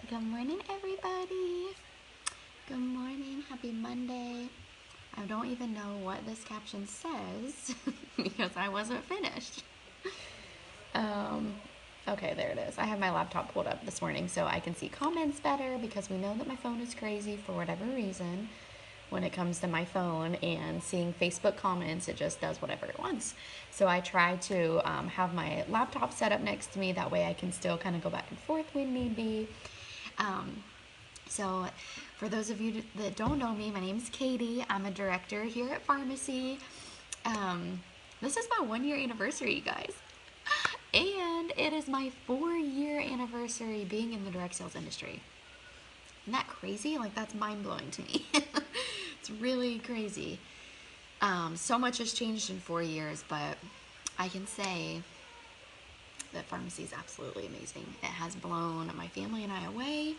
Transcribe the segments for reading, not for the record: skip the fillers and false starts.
Good morning, everybody. Good morning. Happy Monday. I don't even know what this caption says because I wasn't finished. Okay, there it is. I have my laptop pulled up this morning so I can see comments better because we know that my phone is crazy for whatever reason. When it comes to my phone and seeing Facebook comments, it just does whatever it wants. So I try to have my laptop set up next to me. That way I can still kind of go back and forth when need be. So for those of you that don't know me, my name's Katie. I'm a director here at Pharmacy. This is my 1 year anniversary, you guys. And it is my 4-year anniversary being in the direct sales industry. Isn't that crazy? Like, that's mind-blowing to me. It's really crazy. So much has changed in 4 years, but I can say that pharmacy is absolutely amazing. It has blown my family and I away.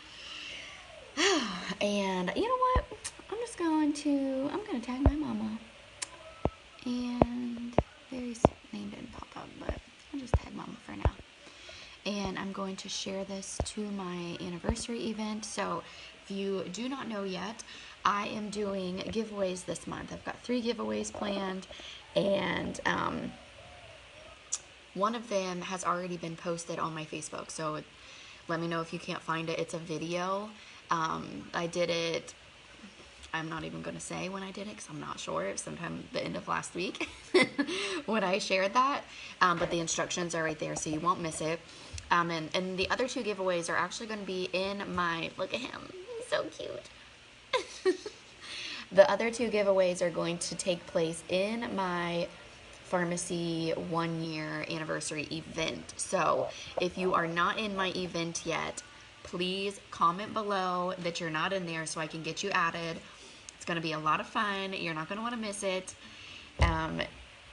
And you know what? I'm gonna tag my mama. And Barry's name didn't pop up, but I'll just tag mama for now. And I'm going to share this to my anniversary event. So if you do not know yet, I am doing giveaways this month. I've got 3 giveaways planned, and one of them has already been posted on my Facebook. So let me know if you can't find it. It's a video. I did it, I'm not even going to say when I did it because I'm not sure. It was sometime the end of last week when I shared that. But the instructions are right there so you won't miss it. And the other 2 giveaways are actually going to be in my, look at him, he's so cute. The other 2 giveaways are going to take place in my pharmacy 1 year anniversary event. So if you are not in my event yet, please comment below that you're not in there so I can get you added. It's going to be a lot of fun. You're not going to want to miss it.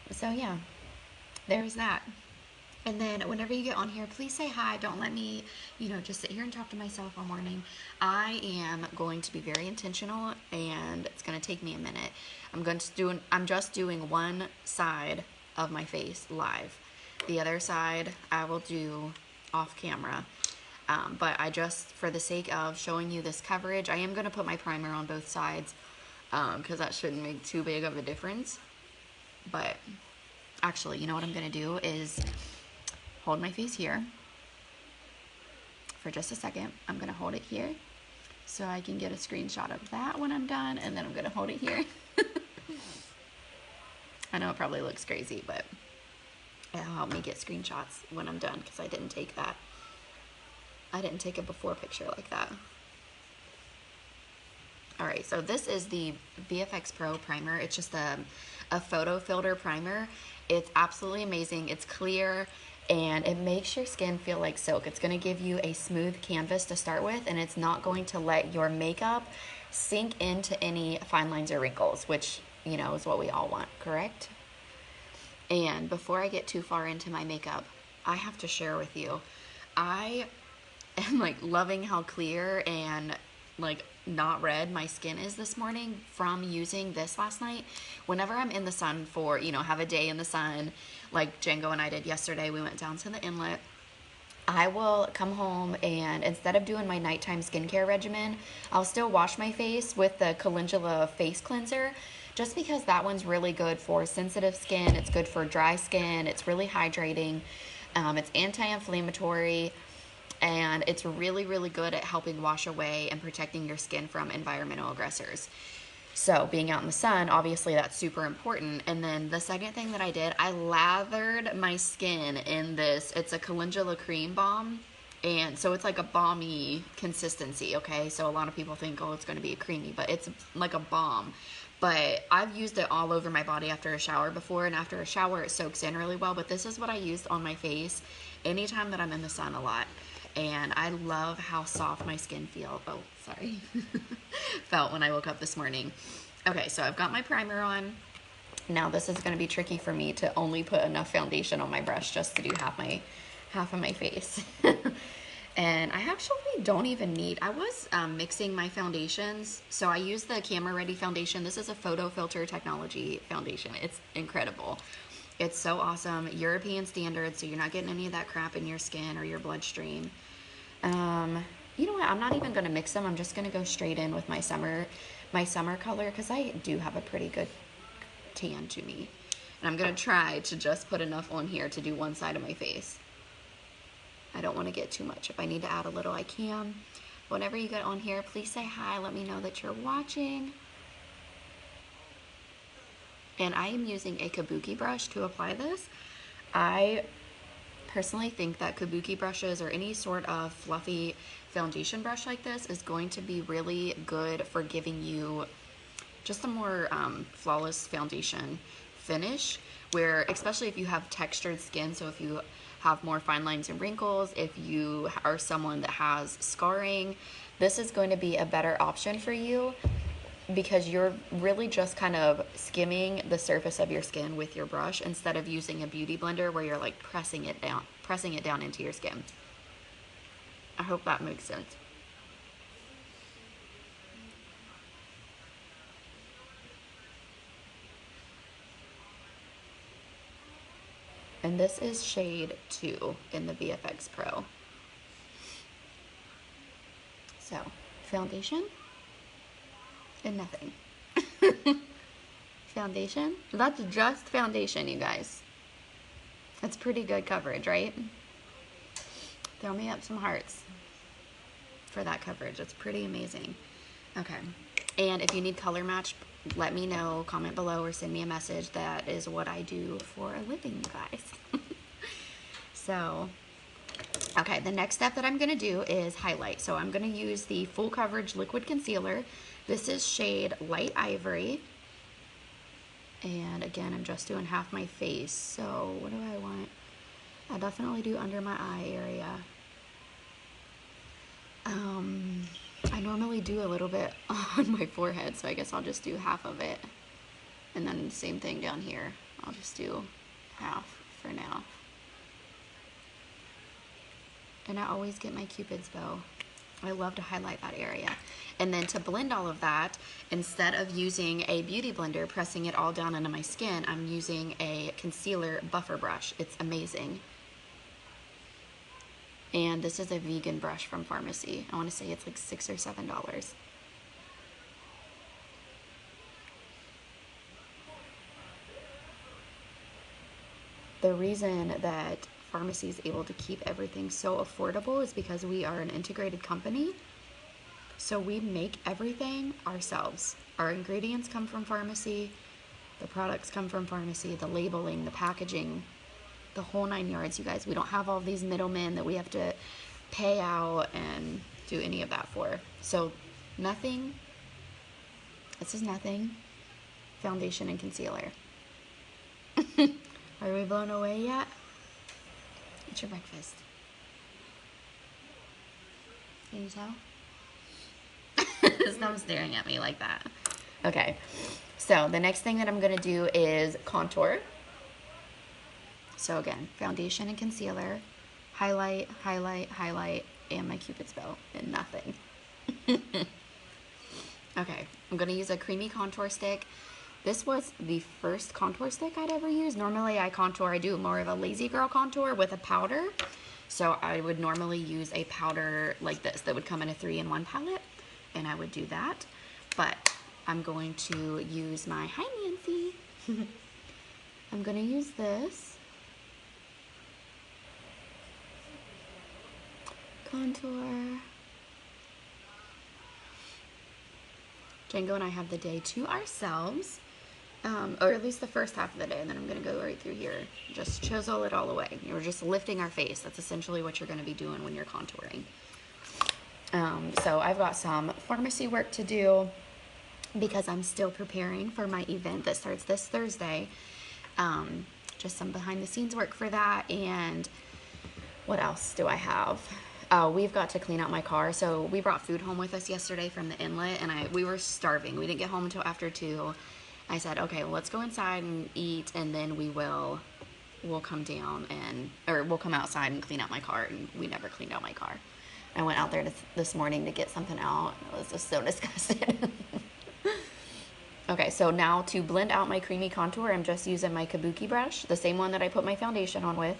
So yeah, there's that. And then whenever you get on here, please say hi. Don't let me, just sit here and talk to myself all morning. I am going to be very intentional, and it's going to take me a minute. I'm just doing one side of my face live. The other side I will do off camera. But for the sake of showing you this coverage, I am going to put my primer on both sides because that shouldn't make too big of a difference. But actually, you know what I'm going to do is hold my face here for just a second. I'm going to hold it here so I can get a screenshot of that when I'm done, and then I'm going to hold it here. I know it probably looks crazy, but it'll help me get screenshots when I'm done because I didn't take a before picture like that. Alright, so this is the VFX Pro primer. It's just a photo filter primer. It's absolutely amazing. It's clear, and it makes your skin feel like silk. It's going to give you a smooth canvas to start with, and it's not going to let your makeup sink into any fine lines or wrinkles, which, is what we all want, correct? And before I get too far into my makeup, I have to share with you, I am loving how clear and not red my skin is this morning from using this last night. Whenever I'm in the sun for, have a day in the sun, like Django and I did yesterday, we went down to the inlet. I will come home, and instead of doing my nighttime skincare regimen, I'll still wash my face with the Calendula face cleanser, just because that one's really good for sensitive skin. It's good for dry skin. It's really hydrating. It's anti-inflammatory. And it's really, really good at helping wash away and protecting your skin from environmental aggressors. So being out in the sun, obviously that's super important. And then the second thing that I did, I lathered my skin in this. It's a calendula cream balm. And so it's like a balmy consistency, okay? So a lot of people think, oh, it's going to be a creamy, but it's like a balm. But I've used it all over my body after a shower before, and after a shower it soaks in really well. But this is what I used on my face anytime that I'm in the sun a lot. And I love how soft my skin felt when I woke up this morning. Okay, so I've got my primer on. Now this is going to be tricky for me to only put enough foundation on my brush just to do half of my face. And I actually don't even need, I was mixing my foundations. So I use the Camera Ready foundation. This is a photo filter technology foundation. It's incredible. It's so awesome. European standard, so you're not getting any of that crap in your skin or your bloodstream. You know what? I'm not even gonna mix them. I'm just gonna go straight in with my summer color, because I do have a pretty good tan to me. And I'm gonna try to just put enough on here to do one side of my face. I don't want to get too much. If I need to add a little, I can. Whenever you get on here, please say hi. Let me know that you're watching. And I am using a kabuki brush to apply this. I personally think that kabuki brushes or any sort of fluffy foundation brush like this is going to be really good for giving you just a more flawless foundation finish, where especially if you have textured skin, so if you have more fine lines and wrinkles, if you are someone that has scarring, this is going to be a better option for you, because you're really just kind of skimming the surface of your skin with your brush instead of using a beauty blender where you're like pressing it down into your skin. I hope that makes sense. And this is shade 2 in the VFX Pro. So, foundation and nothing. Foundation. That's just foundation, you guys. That's pretty good coverage, right? Throw me up some hearts for that coverage. It's pretty amazing. Okay. And if you need color match, let me know, comment below, or send me a message. That is what I do for a living, you guys. So, okay, the next step that I'm going to do is highlight. So I'm going to use the full coverage liquid concealer. This is shade Light Ivory. And again, I'm just doing half my face. So what do I want? I definitely do under my eye area. I normally do a little bit on my forehead, so I guess I'll just do half of it. And then the same thing down here. I'll just do half for now. And I always get my Cupid's bow. I love to highlight that area. And then to blend all of that, instead of using a beauty blender, pressing it all down into my skin, I'm using a concealer buffer brush. It's amazing. And this is a vegan brush from Pharmacy. I want to say it's like $6 or $7. The reason that Pharmacy is able to keep everything so affordable is because we are an integrated company. So we make everything ourselves. Our ingredients come from Pharmacy, the products come from Pharmacy, the labeling, the packaging, the whole 9 yards, you guys. We don't have all these middlemen that we have to pay out and do any of that for. So nothing, this is nothing, foundation and concealer. Are we blown away yet? It's your breakfast. Can you tell? Stop staring at me like that. Okay, so the next thing that I'm gonna do is contour. So again, foundation and concealer, highlight, highlight, highlight, and my Cupid's bow, and nothing. Okay, I'm gonna use a creamy contour stick. This was the first contour stick I'd ever used. Normally I do more of a lazy girl contour with a powder. So I would normally use a powder like this that would come in a 3-in-1 palette, and I would do that. But I'm going to use my, hi Nancy. I'm gonna use this contour. Django and I have the day to ourselves, or at least the first half of the day, and then I'm going to go right through here. Just chisel it all away. You're just lifting our face. That's essentially what you're going to be doing when you're contouring. So I've got some Pharmacy work to do because I'm still preparing for my event that starts this Thursday. Just some behind the scenes work for that, and what else do I have? We've got to clean out my car. So we brought food home with us yesterday from the inlet, and we were starving. We didn't get home until after 2. I said, okay, well, let's go inside and eat, and then we'll come down or we'll come outside and clean out my car. And we never cleaned out my car. I went out there this morning to get something out. I was just so disgusted. Okay, so now to blend out my creamy contour, I'm just using my kabuki brush, the same one that I put my foundation on with.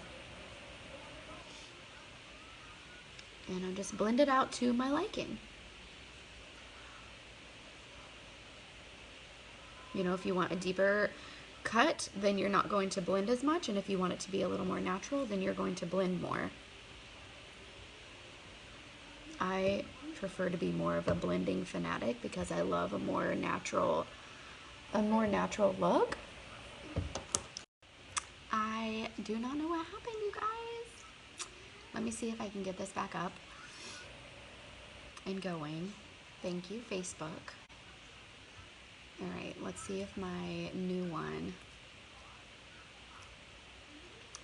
And I'll just blend it out to my liking. You know, if you want a deeper cut, then you're not going to blend as much, and if you want it to be a little more natural, then you're going to blend more. I prefer to be more of a blending fanatic because I love a more natural look. I do not know what happened, you guys. Let me see if I can get this back up and going. Thank you, Facebook. All right, let's see if my new one.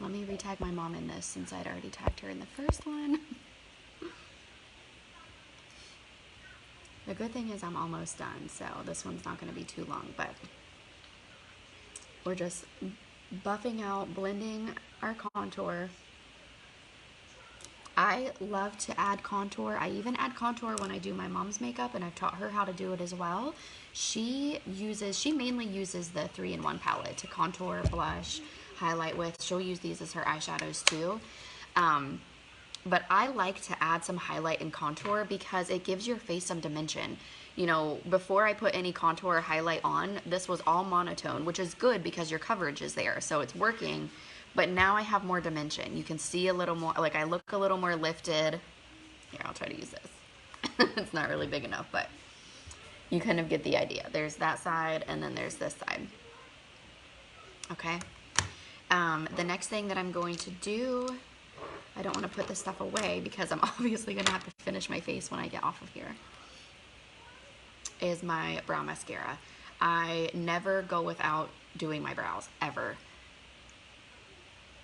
Let me re-tag my mom in this since I'd already tagged her in the first one. The good thing is I'm almost done, so this one's not going to be too long, but we're just buffing out, blending our contour. I love to add contour. I even add contour when I do my mom's makeup, and I've taught her how to do it as well. She mainly uses the 3-in-1 palette to contour, blush, highlight with. She'll use these as her eyeshadows too. But I like to add some highlight and contour because it gives your face some dimension. You know, before I put any contour or highlight on, this was all monotone, which is good because your coverage is there, so it's working. But now I have more dimension. You can see a little more, like I look a little more lifted. Here, I'll try to use this. It's not really big enough, but you kind of get the idea. There's that side, and then there's this side. Okay. The next thing that I'm going to do, I don't want to put this stuff away because I'm obviously going to have to finish my face when I get off of here, is my brow mascara. I never go without doing my brows, ever.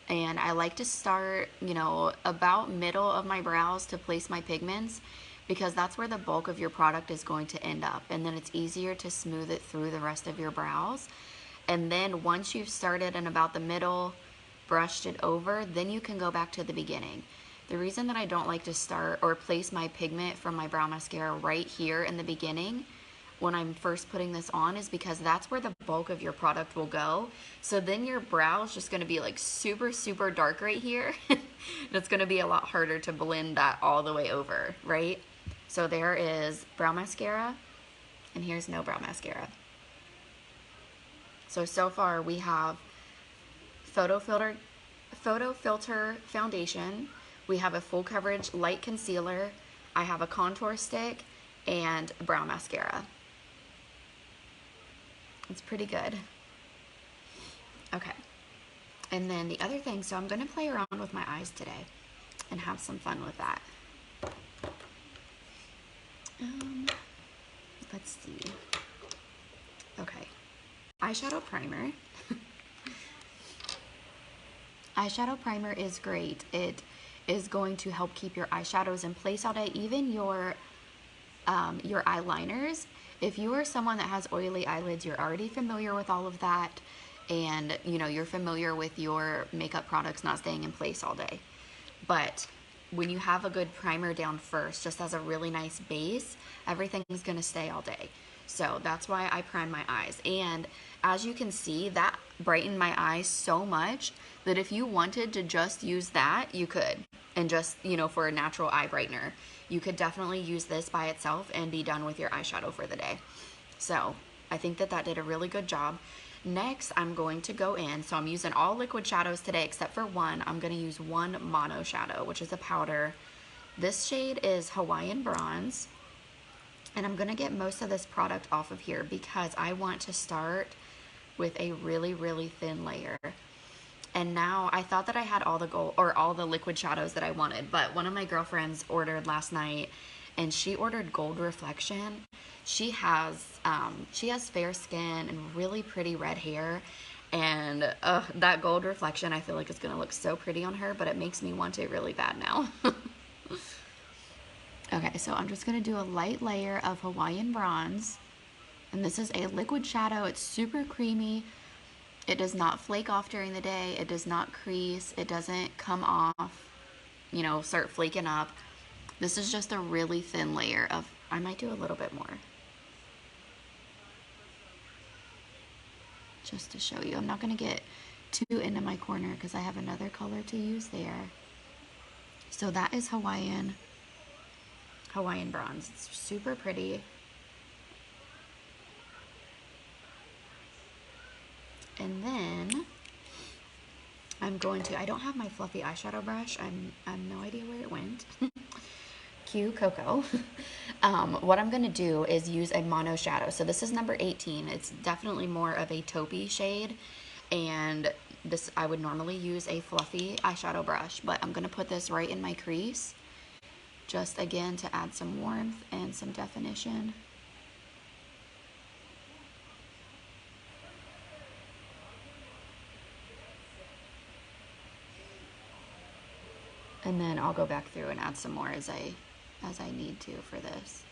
And I like to start, you know, about middle of my brows to place my pigments because that's where the bulk of your product is going to end up. And then it's easier to smooth it through the rest of your brows. And then once you've started in about the middle, brushed it over, then you can go back to the beginning. The reason that I don't like to start or place my pigment from my brow mascara right here in the beginning when I'm first putting this on is because that's where the bulk of your product will go. So then your brow is just going to be like super, super dark right here. And it's going to be a lot harder to blend that all the way over, right? So there is brow mascara, and here's no brow mascara. So far we have photo filter foundation, we have a full coverage light concealer, I have a contour stick, and brow mascara. It's pretty good. Okay, and then the other thing, so I'm going to play around with my eyes today and have some fun with that. Let's see. Okay, eyeshadow primer. Eyeshadow primer is great. It is going to help keep your eyeshadows in place all day, even your eyeliners. If you are someone that has oily eyelids, you're already familiar with all of that, and you know, you're familiar with your makeup products not staying in place all day. But when you have a good primer down first, just as a really nice base, everything's gonna stay all day. So that's why I prime my eyes. And as you can see, that brightened my eyes so much that if you wanted to just use that, you could. And just, you know, for a natural eye brightener, you could definitely use this by itself and be done with your eyeshadow for the day. So I think that that did a really good job. Next, I'm going to go in. So I'm using all liquid shadows today except for one. I'm going to use one mono shadow, which is a powder. This shade is Hawaiian Bronze. And I'm going to get most of this product off of here because I want to start with a really, really thin layer. And now I thought that I had all the gold or all the liquid shadows that I wanted, but one of my girlfriends ordered last night and she ordered Gold Reflection. She has fair skin and really pretty red hair, and that Gold Reflection I feel like is going to look so pretty on her, but it makes me want it really bad now. Okay, so I'm just going to do a light layer of Hawaiian Bronze, and this is a liquid shadow. It's super creamy. It does not flake off during the day. It does not crease. It doesn't come off, you know, start flaking up. This is just a really thin layer of, I might do a little bit more, just to show you. I'm not going to get too into my corner because I have another color to use there. So that is Hawaiian. Hawaiian bronze. It's super pretty. And then I'm going to, I don't have my fluffy eyeshadow brush. I have no idea where it went. Cue Coco. What I'm going to do is use a mono shadow. So this is number 18. It's definitely more of a taupey shade. And this, I would normally use a fluffy eyeshadow brush, but I'm going to put this right in my crease. Just again to add some warmth and some definition. And then I'll go back through and add some more as I need to for this.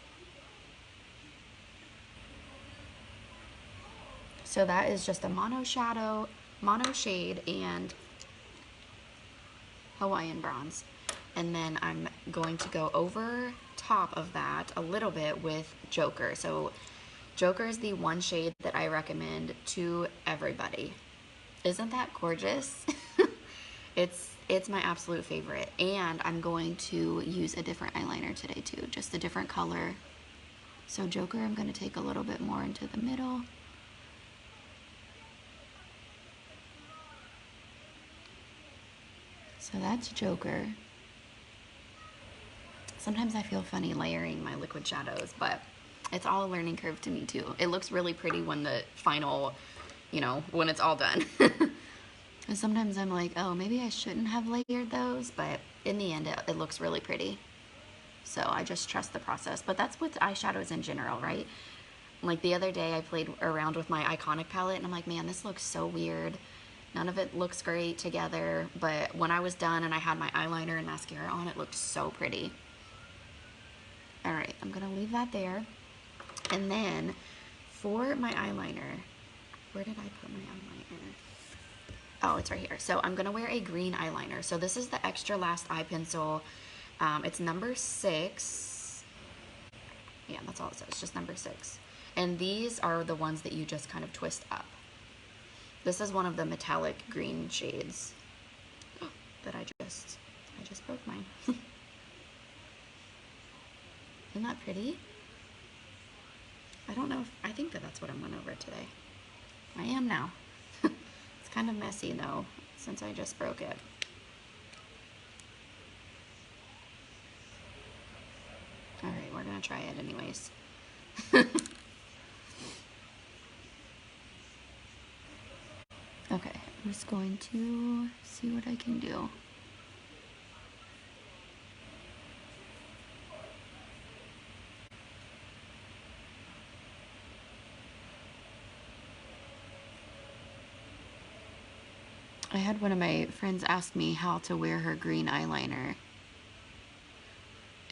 So that is just a mono shadow, mono shade, and Hawaiian bronze. And then I'm going to go over top of that a little bit with Joker. So Joker is the one shade that I recommend to everybody. Isn't that gorgeous? It's my absolute favorite. And I'm going to use a different eyeliner today too, just a different color. So Joker, I'm going to take a little bit more into the middle. So that's Joker. Sometimes I feel funny layering my liquid shadows, but it's all a learning curve to me too. It looks really pretty when the final, you know, when it's all done. And sometimes I'm like, oh, maybe I shouldn't have layered those, but in the end, it looks really pretty. So I just trust the process. But that's with eyeshadows in general, right? Like the other day, I played around with my Iconic palette, and I'm like, man, this looks so weird. None of it looks great together, but when I was done and I had my eyeliner and mascara on, it looked so pretty. All right, I'm gonna leave that there. And then for my eyeliner, where did I put my eyeliner? Oh, it's right here. So I'm gonna wear a green eyeliner. So this is the Extra Last Eye Pencil. It's number 6. Yeah, that's all it says, just number 6. And these are the ones that you just kind of twist up. This is one of the metallic green shades that I just broke mine. Isn't that pretty? I don't know I think that's what I'm going over today. I am now. It's kind of messy though, since I just broke it. All right, we're going to try it anyways. Okay, I'm just going to see what I can do. I had one of my friends ask me how to wear her green eyeliner.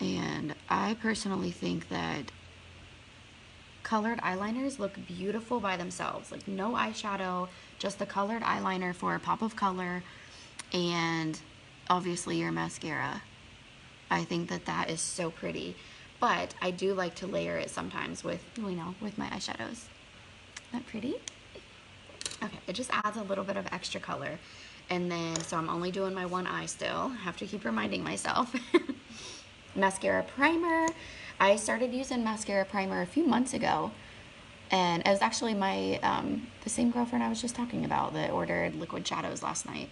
And I personally think that colored eyeliners look beautiful by themselves. Like no eyeshadow, just the colored eyeliner for a pop of color, and obviously your mascara. I think that is so pretty. But I do like to layer it sometimes with, you know, with my eyeshadows. Isn't that pretty? Okay, it just adds a little bit of extra color. And then, so I'm only doing my one eye still. I have to keep reminding myself. Mascara Primer. I started using Mascara Primer a few months ago. And it was actually my, the same girlfriend I was just talking about that ordered liquid shadows last night.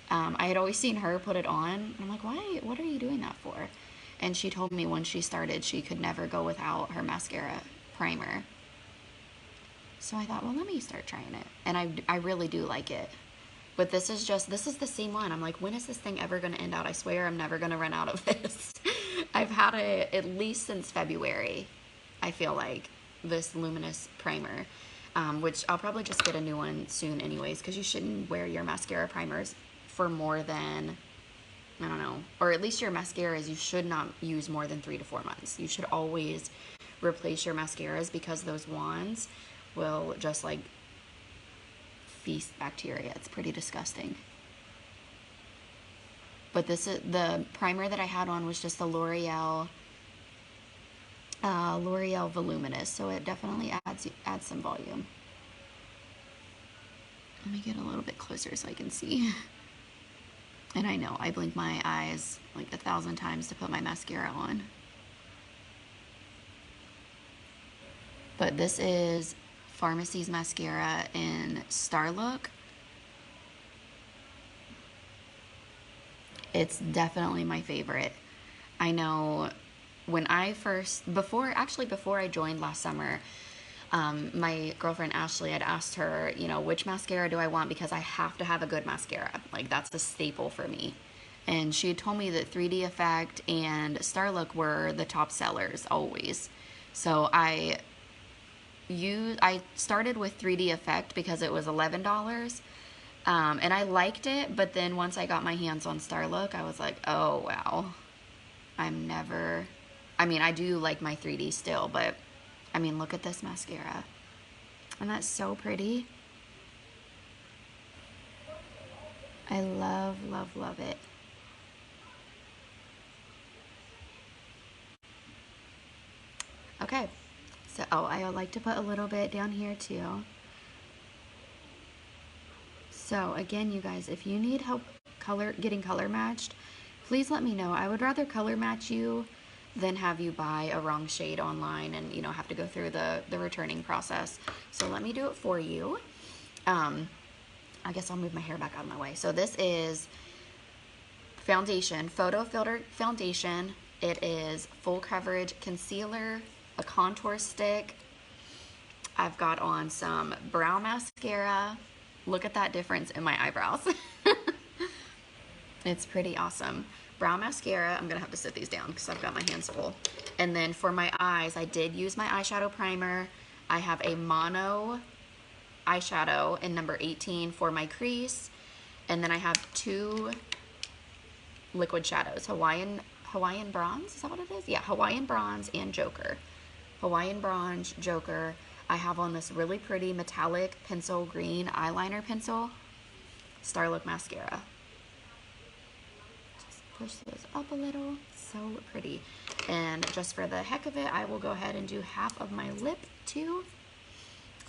I had always seen her put it on. And I'm like, why? What are you doing that for? And she told me when she started, she could never go without her mascara primer. So I thought, well, let me start trying it. And I really do like it. But this is the same one. I'm like, when is this thing ever going to end out? I swear I'm never going to run out of this. I've had it at least since February, I feel like, this luminous primer. Which I'll probably just get a new one soon anyways, because you shouldn't wear your mascara primers for more than, I don't know, or at least your mascaras, you should not use more than 3 to 4 months. You should always replace your mascaras, because those wands will just like feast bacteria. It's pretty disgusting. But this is the primer that I had on was just the L'Oreal Voluminous, so it definitely adds some volume. Let me get a little bit closer so I can see. And I know I blink my eyes like 1,000 times to put my mascara on. But this is Pharmacy's mascara in Star Look. It's definitely my favorite. I know when I first, before I joined last summer, my girlfriend Ashley had asked her, you know, which mascara do I want, because I have to have a good mascara. Like, that's a staple for me. And she had told me that 3D Effect and Star Look were the top sellers always. So I started with 3D Effect because it was $11. And I liked it, but then once I got my hands on Star Look, I was like, oh wow. I mean, I do like my 3D still, but I mean, look at this mascara. And that's so pretty. I love, love, love it. Okay, so, oh, I like to put a little bit down here too. So again, you guys, if you need help getting color matched, please let me know. I would rather color match you than have you buy a wrong shade online and, you know, have to go through the returning process. So let me do it for you. I guess I'll move my hair back out of my way. So this is foundation, photo filter foundation. It is full coverage concealer, a contour stick. I've got on some brow mascara. Look at that difference in my eyebrows. It's pretty awesome. Brow mascara, I'm gonna have to sit these down because I've got my hands full. And then for my eyes, I did use my eyeshadow primer. I have a mono eyeshadow in number 18 for my crease. And then I have two liquid shadows, Hawaiian Bronze, is that what it is? Yeah, Hawaiian Bronze and Joker. Hawaiian Bronze, Joker. I have on this really pretty metallic pencil green eyeliner pencil, Star Look mascara. Just push those up a little, so pretty. And just for the heck of it, I will go ahead and do half of my lip too.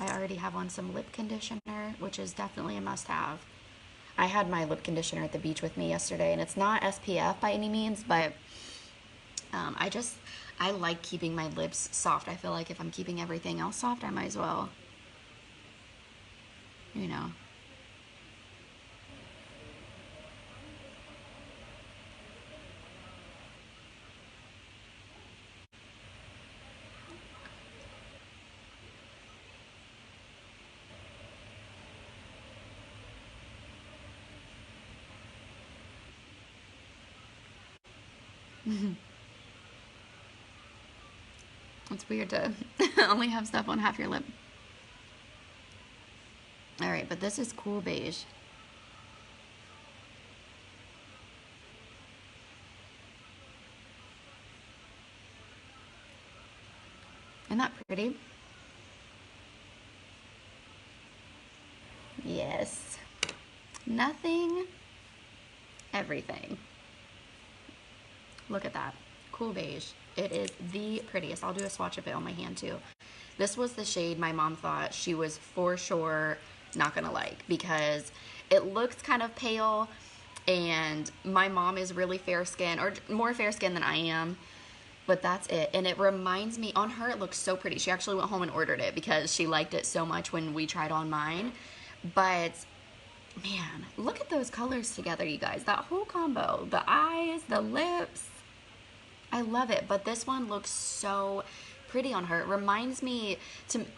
I already have on some lip conditioner, which is definitely a must-have. I had my lip conditioner at the beach with me yesterday, and it's not SPF by any means, but I like keeping my lips soft. I feel like if I'm keeping everything else soft, I might as well, you know. It's weird to only have stuff on half your lip. All right, but this is cool beige. Isn't that pretty? Yes. Nothing, everything. Look at that. Cool beige. It is the prettiest. I'll do a swatch of it on my hand too. This was the shade my mom thought she was for sure not gonna like because it looks kind of pale, and my mom is really fair skin, or more fair skin than I am, but that's it. And it reminds me, on her it looks so pretty. She actually went home and ordered it because she liked it so much when we tried on mine. But man, look at those colors together, you guys. That whole combo, the eyes, the lips, I love it. But this one looks so pretty on her. It reminds me,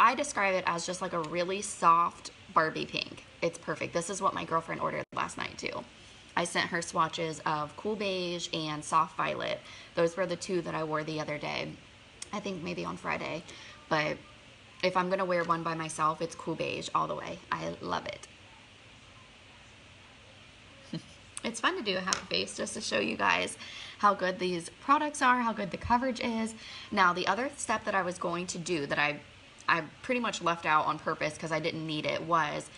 I describe it as just like a really soft Barbie pink. It's perfect. This is what my girlfriend ordered last night too. I sent her swatches of cool beige and soft violet. Those were the two that I wore the other day. I think maybe on Friday. But if I'm gonna wear one by myself, it's cool beige all the way. I love it. It's fun to do a half face just to show you guys how good these products are, how good the coverage is. Now, the other step that I was going to do that I pretty much left out on purpose because I didn't need it was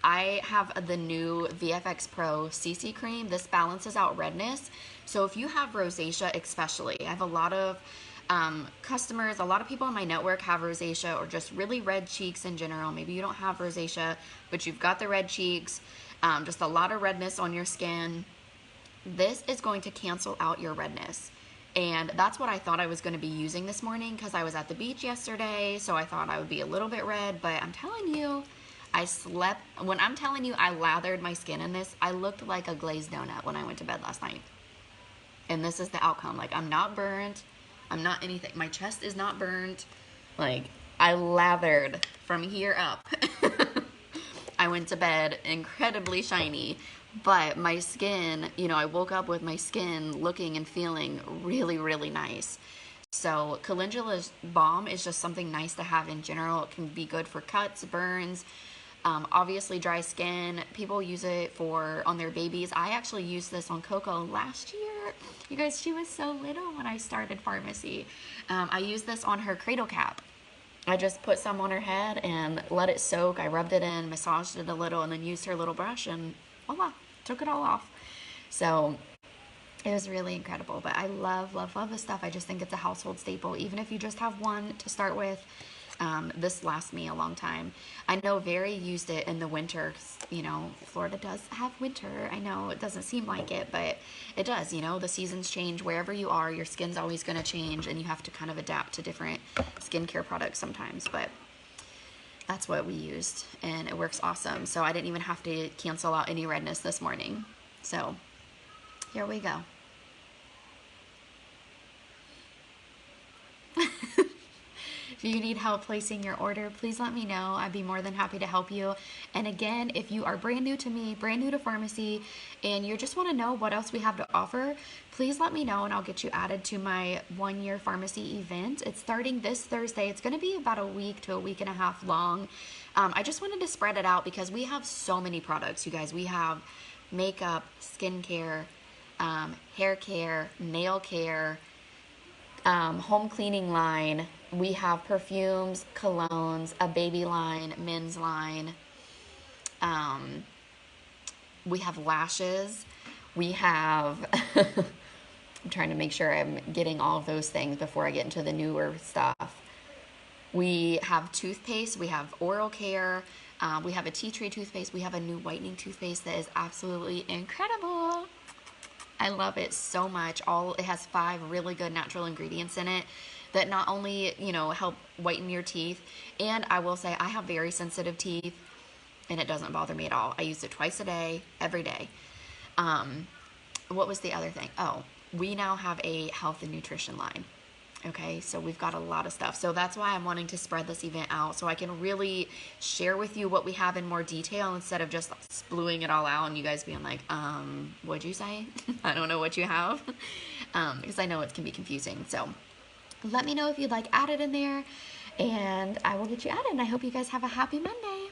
I have the new VFX Pro CC cream. This balances out redness. So if you have rosacea especially, I have a lot of customers, a lot of people in my network have rosacea or just really red cheeks in general. Maybe you don't have rosacea, but you've got the red cheeks, just a lot of redness on your skin. This is going to cancel out your redness. And that's what I thought I was going to be using this morning because I was at the beach yesterday, so I thought I would be a little bit red, but I'm telling you, when I'm telling you I lathered my skin in this, I looked like a glazed donut when I went to bed last night. And this is the outcome. Like, I'm not burnt. I'm not anything. My chest is not burnt. Like, I lathered from here up. I went to bed incredibly shiny, but my skin, you know, I woke up with my skin looking and feeling really, really nice. So calendula's balm is just something nice to have in general. It can be good for cuts, burns, obviously dry skin. People use it on their babies. I actually used this on Coco last year. You guys, she was so little when I started pharmacy. I used this on her cradle cap. I just put some on her head and let it soak. I rubbed it in, massaged it a little, and then used her little brush and voila, took it all off. So it was really incredible. But I love, love, love this stuff. I just think it's a household staple. Even if you just have one to start with, this lasts me a long time. I know Very used it in the winter. You know, Florida does have winter. I know it doesn't seem like it, but it does. You know, the seasons change. Wherever you are, your skin's always going to change, and you have to kind of adapt to different skincare products sometimes. But that's what we used, and it works awesome. So I didn't even have to cancel out any redness this morning. So here we go. If you need help placing your order, please let me know. I'd be more than happy to help you. And again, if you are brand new to me, brand new to pharmacy, and you just want to know what else we have to offer, please let me know and I'll get you added to my 1-year pharmacy event. It's starting this Thursday. It's going to be about a week to a week and a half long. I just wanted to spread it out because we have so many products, you guys. We have makeup, skincare, hair care, nail care, home cleaning line. We have perfumes, colognes, a baby line, men's line. We have lashes. We have, I'm trying to make sure I'm getting all of those things before I get into the newer stuff. We have toothpaste. We have oral care. We have a tea tree toothpaste. We have a new whitening toothpaste that is absolutely incredible. I love it so much. It has 5 really good natural ingredients in it that not only, you know, help whiten your teeth, and I will say I have very sensitive teeth and it doesn't bother me at all. I use it twice a day, every day. What was the other thing? Oh, we now have a health and nutrition line. Okay, so we've got a lot of stuff. So that's why I'm wanting to spread this event out so I can really share with you what we have in more detail instead of just spluing it all out and you guys being like, what'd you say? I don't know what you have. Because I know it can be confusing. So let me know if you'd like added in there and I will get you added. And I hope you guys have a happy Monday.